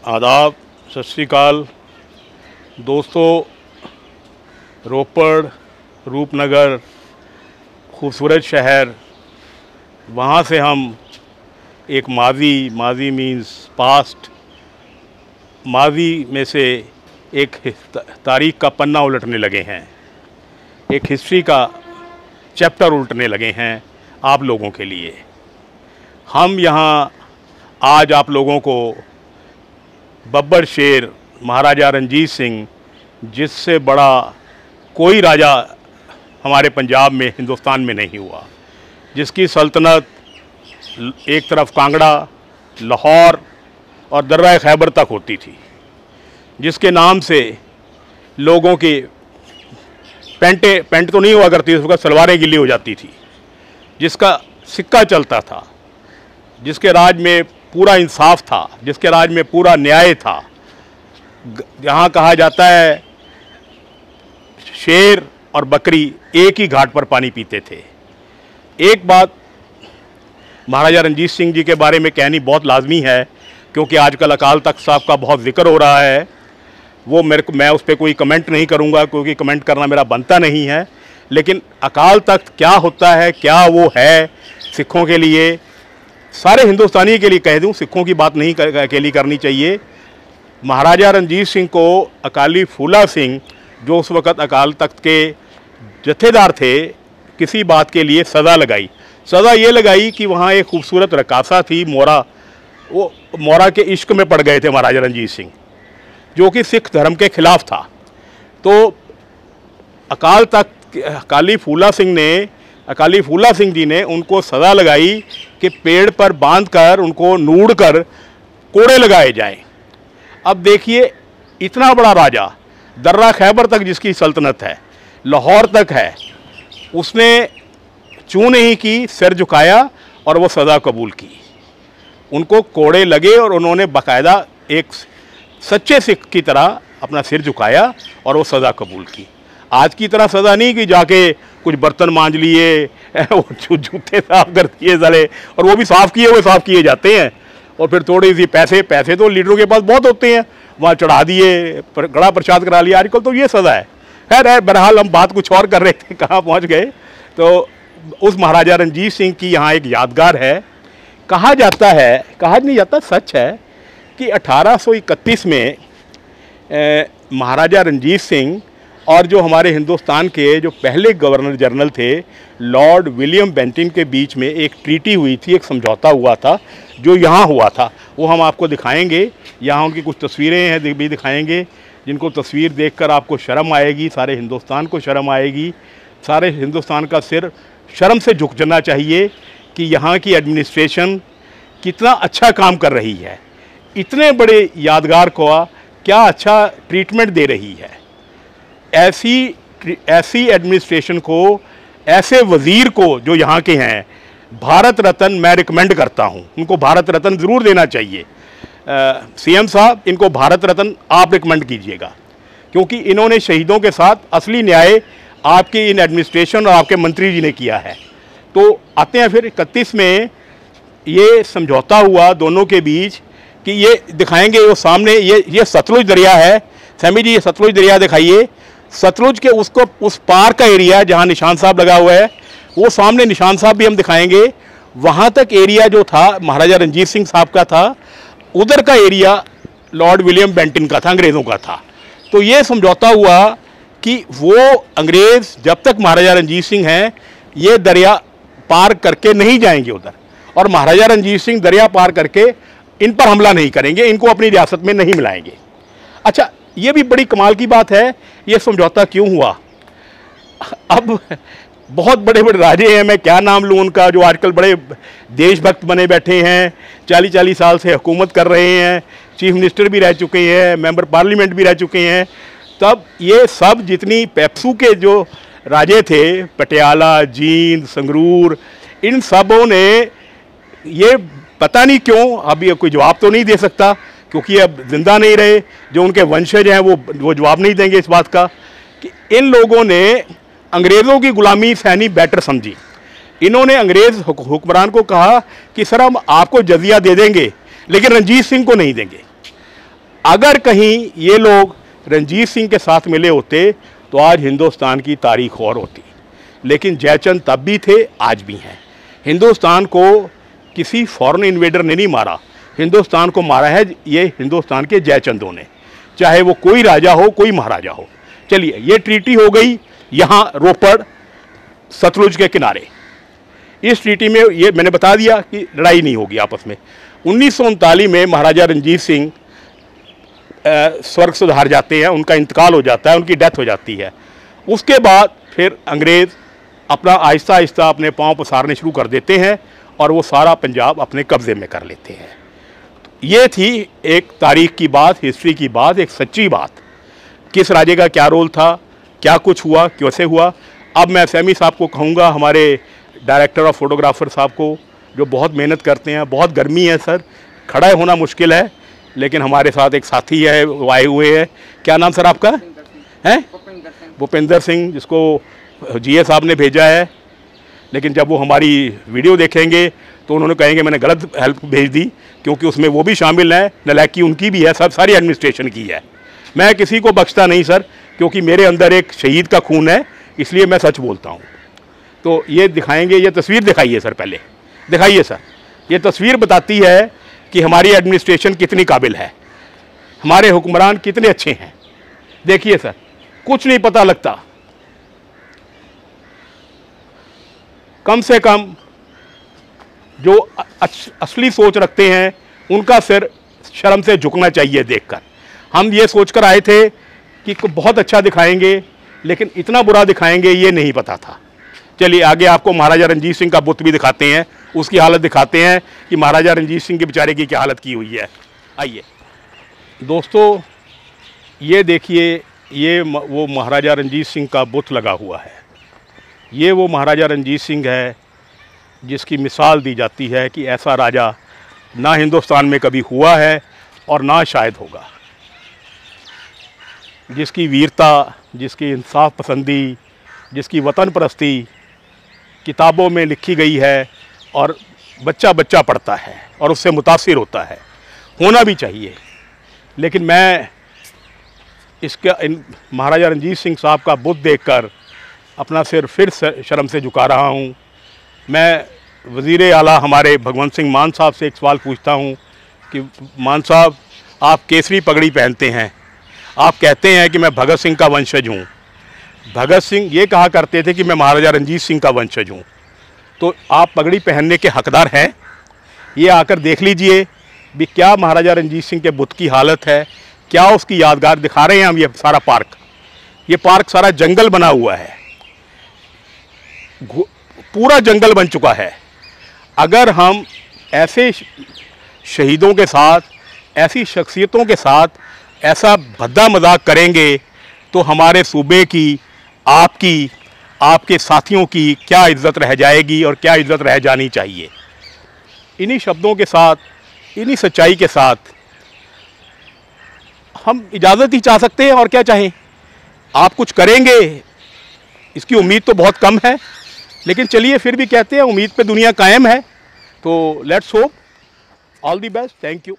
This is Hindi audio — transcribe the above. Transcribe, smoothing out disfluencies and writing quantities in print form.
आदाब, सत श्री अकाल दोस्तों। रोपड़, रूपनगर, खूबसूरत शहर, वहाँ से हम एक माजी मीन्स पास्ट, माजी में से एक तारीख का पन्ना उलटने लगे हैं, एक हिस्ट्री का चैप्टर उलटने लगे हैं आप लोगों के लिए। हम यहाँ आज आप लोगों को बब्बर शेर महाराजा रणजीत सिंह, जिससे बड़ा कोई राजा हमारे पंजाब में, हिंदुस्तान में नहीं हुआ, जिसकी सल्तनत एक तरफ कांगड़ा, लाहौर और दर्रा खैबर तक होती थी, जिसके नाम से लोगों की पैंट तो नहीं हुआ करती, उसका सलवारें गिली हो जाती थी, जिसका सिक्का चलता था, जिसके राज में पूरा इंसाफ था, जिसके राज में पूरा न्याय था। जहाँ कहा जाता है शेर और बकरी एक ही घाट पर पानी पीते थे। एक बात महाराजा रणजीत सिंह जी के बारे में कहनी बहुत लाजमी है, क्योंकि आजकल अकाल तख्त साहब का बहुत जिक्र हो रहा है। वो मैं उस पर कोई कमेंट नहीं करूँगा, क्योंकि कमेंट करना मेरा बनता नहीं है। लेकिन अकाल तख्त क्या होता है, क्या वो है सिखों के लिए, सारे हिंदुस्तानी के लिए कह दूं, सिखों की बात नहीं अकेली करनी चाहिए। महाराजा रणजीत सिंह को अकाली फूला सिंह, जो उस वक़्त अकाल तख्त के जत्थेदार थे, किसी बात के लिए सज़ा लगाई। सज़ा ये लगाई कि वहाँ एक खूबसूरत रकासा थी मोरा, वो मोरा के इश्क में पड़ गए थे महाराजा रणजीत सिंह, जो कि सिख धर्म के ख़िलाफ़ था। तो अकाली फूला सिंह जी ने उनको सज़ा लगाई कि पेड़ पर बांधकर उनको नूड़ कर कोड़े लगाए जाएं। अब देखिए, इतना बड़ा राजा, दर्रा खैबर तक जिसकी सल्तनत है, लाहौर तक है, उसने चूं नहीं की, सिर झुकाया और वो सज़ा कबूल की। उनको कोड़े लगे और उन्होंने बाकायदा एक सच्चे सिख की तरह अपना सिर झुकाया और वो सज़ा कबूल की। आज की तरह सज़ा नहीं कि जाके कुछ बर्तन मांज लिए, वो जूते साफ कर दिए साले, और वो भी साफ़ किए जाते हैं, और फिर थोड़ी सी पैसे तो लीडरों के पास बहुत होते हैं, वहाँ चढ़ा दिए, गड़ा प्रसाद करा लिया। आजकल तो ये सज़ा है। खैर, बहरहाल हम बात कुछ और कर रहे थे, कहाँ पहुँच गए। तो उस महाराजा रणजीत सिंह की यहाँ एक यादगार है। कहा नहीं जाता, सच है कि 1831 में महाराजा रणजीत सिंह और जो हमारे हिंदुस्तान के जो पहले गवर्नर जनरल थे, लॉर्ड विलियम बेंटिन के बीच में एक ट्रीटी हुई थी, एक समझौता हुआ था, जो यहाँ हुआ था। वो हम आपको दिखाएंगे, यहाँ उनकी कुछ तस्वीरें हैं भी दिखाएंगे, जिनको तस्वीर देखकर आपको शर्म आएगी, सारे हिंदुस्तान को शर्म आएगी। सारे हिंदुस्तान का सिर शर्म से झुक जाना चाहिए कि यहाँ की एडमिनिस्ट्रेशन कितना अच्छा काम कर रही है, इतने बड़े यादगार को क्या अच्छा ट्रीटमेंट दे रही है। ऐसी एडमिनिस्ट्रेशन को, ऐसे वज़ीर को जो यहाँ के हैं, भारत रत्न मैं रिकमेंड करता हूँ। उनको भारत रत्न ज़रूर देना चाहिए। सीएम साहब, इनको भारत रत्न आप रिकमेंड कीजिएगा, क्योंकि इन्होंने शहीदों के साथ असली न्याय आपकी इन एडमिनिस्ट्रेशन और आपके मंत्री जी ने किया है। तो आते हैं फिर 31 में ये समझौता हुआ दोनों के बीच कि ये दिखाएंगे, वो सामने ये सतलुज दरिया है। सैमी जी, ये सतलुज दरिया दिखाइए। सतलुज के उस पार का एरिया जहाँ निशान साहब लगा हुआ है, वो सामने निशान साहब भी हम दिखाएंगे। वहाँ तक एरिया जो था महाराजा रणजीत सिंह साहब का था, उधर का एरिया लॉर्ड विलियम बेंटिन का था, अंग्रेज़ों का था। तो ये समझौता हुआ कि वो अंग्रेज़ जब तक महाराजा रणजीत सिंह हैं, ये दरिया पार करके नहीं जाएंगे उधर, और महाराजा रणजीत सिंह दरिया पार करके इन पर हमला नहीं करेंगे, इनको अपनी रियासत में नहीं मिलाएंगे। अच्छा, ये भी बड़ी कमाल की बात है, ये समझौता क्यों हुआ। अब बहुत बड़े बड़े राजे हैं, मैं क्या नाम लूँ उनका, जो आजकल बड़े देशभक्त बने बैठे हैं, 40-40 साल से हुकूमत कर रहे हैं, चीफ मिनिस्टर भी रह चुके हैं, मेंबर पार्लियामेंट भी रह चुके हैं। तब ये सब जितनी पेप्सू के जो राजे थे, पटियाला, जींद, संगरूर, इन सबों ने, ये पता नहीं क्यों, अभी कोई जवाब तो नहीं दे सकता क्योंकि अब जिंदा नहीं रहे, जो उनके वंशज हैं वो जवाब नहीं देंगे इस बात का, कि इन लोगों ने अंग्रेज़ों की गुलामी सहनी बेटर समझी। इन्होंने अंग्रेज़ हुक्मरान को कहा कि सर हम आपको जजिया दे देंगे लेकिन रणजीत सिंह को नहीं देंगे। अगर कहीं ये लोग रणजीत सिंह के साथ मिले होते तो आज हिंदुस्तान की तारीख और होती। लेकिन जयचंद तब भी थे, आज भी हैं। हिंदुस्तान को किसी फॉरेन इन्वेडर ने नहीं मारा, हिंदुस्तान को मारा है ये हिंदुस्तान के जयचंदों ने, चाहे वो कोई राजा हो कोई महाराजा हो। चलिए, ये ट्रीटी हो गई यहाँ रोपड़ सतलुज के किनारे। इस ट्रीटी में ये मैंने बता दिया कि लड़ाई नहीं होगी आपस में। 1939 में महाराजा रणजीत सिंह स्वर्ग सुधार जाते हैं, उनका इंतकाल हो जाता है, उनकी डेथ हो जाती है। उसके बाद फिर अंग्रेज़ अपना आहिस्ता आहिस्ता अपने पांव पसारने शुरू कर देते हैं और वो सारा पंजाब अपने कब्ज़े में कर लेते हैं। ये थी एक तारीख की बात, हिस्ट्री की बात, एक सच्ची बात। किस राजे का क्या रोल था, क्या कुछ हुआ, कैसे हुआ। अब मैं सैमी साहब को कहूँगा, हमारे डायरेक्टर ऑफ फोटोग्राफर साहब को, जो बहुत मेहनत करते हैं। बहुत गर्मी है सर, खड़ा होना मुश्किल है, लेकिन हमारे साथ एक साथी है, वो आए हुए हैं। क्या नाम सर आपका है? भूपेंद्र सिंह, जिसको जीए साहब ने भेजा है। लेकिन जब वो हमारी वीडियो देखेंगे तो उन्होंने कहेंगे मैंने गलत हेल्प भेज दी, क्योंकि उसमें वो भी शामिल हैं, नलायकी उनकी भी है, सब सारी एडमिनिस्ट्रेशन की है। मैं किसी को बख्शता नहीं सर, क्योंकि मेरे अंदर एक शहीद का खून है, इसलिए मैं सच बोलता हूँ। तो ये दिखाएंगे, ये तस्वीर दिखाइए सर, पहले दिखाइए सर। ये तस्वीर बताती है कि हमारी एडमिनिस्ट्रेशन कितनी काबिल है, हमारे हुक्मरान कितने अच्छे हैं। देखिए सर, कुछ नहीं पता लगता। कम से कम जो असली सोच रखते हैं उनका सिर शर्म से झुकना चाहिए देखकर। हम ये सोचकर आए थे कि बहुत अच्छा दिखाएंगे, लेकिन इतना बुरा दिखाएंगे ये नहीं पता था। चलिए आगे आपको महाराजा रणजीत सिंह का बुत भी दिखाते हैं, उसकी हालत दिखाते हैं कि महाराजा रणजीत सिंह के बेचारे की क्या हालत की हुई है। आइए दोस्तों, ये देखिए, ये वो महाराजा रणजीत सिंह का बुत लगा हुआ है। ये वो महाराजा रणजीत सिंह है जिसकी मिसाल दी जाती है कि ऐसा राजा ना हिंदुस्तान में कभी हुआ है और ना शायद होगा। जिसकी वीरता, जिसकी इंसाफ पसंदी, जिसकी वतन परस्ती किताबों में लिखी गई है और बच्चा बच्चा पढ़ता है और उससे मुतासिर होता है, होना भी चाहिए। लेकिन मैं इसका महाराजा रणजीत सिंह साहब का बुत देखकर अपना सिर फिर शर्म से झुका रहा हूँ। मैं वज़ीर आला हमारे भगवंत सिंह मान साहब से एक सवाल पूछता हूँ कि मान साहब, आप केसरी पगड़ी पहनते हैं, आप कहते हैं कि मैं भगत सिंह का वंशज हूँ। भगत सिंह ये कहा करते थे कि मैं महाराजा रणजीत सिंह का वंशज हूँ, तो आप पगड़ी पहनने के हकदार हैं। ये आकर देख लीजिए भी क्या महाराजा रणजीत सिंह के बुत की हालत है, क्या उसकी यादगार दिखा रहे हैं हम। ये सारा पार्क, ये पार्क सारा जंगल बना हुआ है, पूरा जंगल बन चुका है। अगर हम ऐसे शहीदों के साथ, ऐसी शख्सियतों के साथ ऐसा भद्दा मजाक करेंगे तो हमारे सूबे की, आपकी, आपके साथियों की क्या इज़्ज़त रह जाएगी और क्या इज़्ज़त रह जानी चाहिए। इन्हीं शब्दों के साथ, इन्हीं सच्चाई के साथ हम इजाज़त ही चाह सकते हैं, और क्या चाहें। आप कुछ करेंगे इसकी उम्मीद तो बहुत कम है, लेकिन चलिए फिर भी कहते हैं उम्मीद पे दुनिया कायम है। तो let's hope. All the best. Thank you.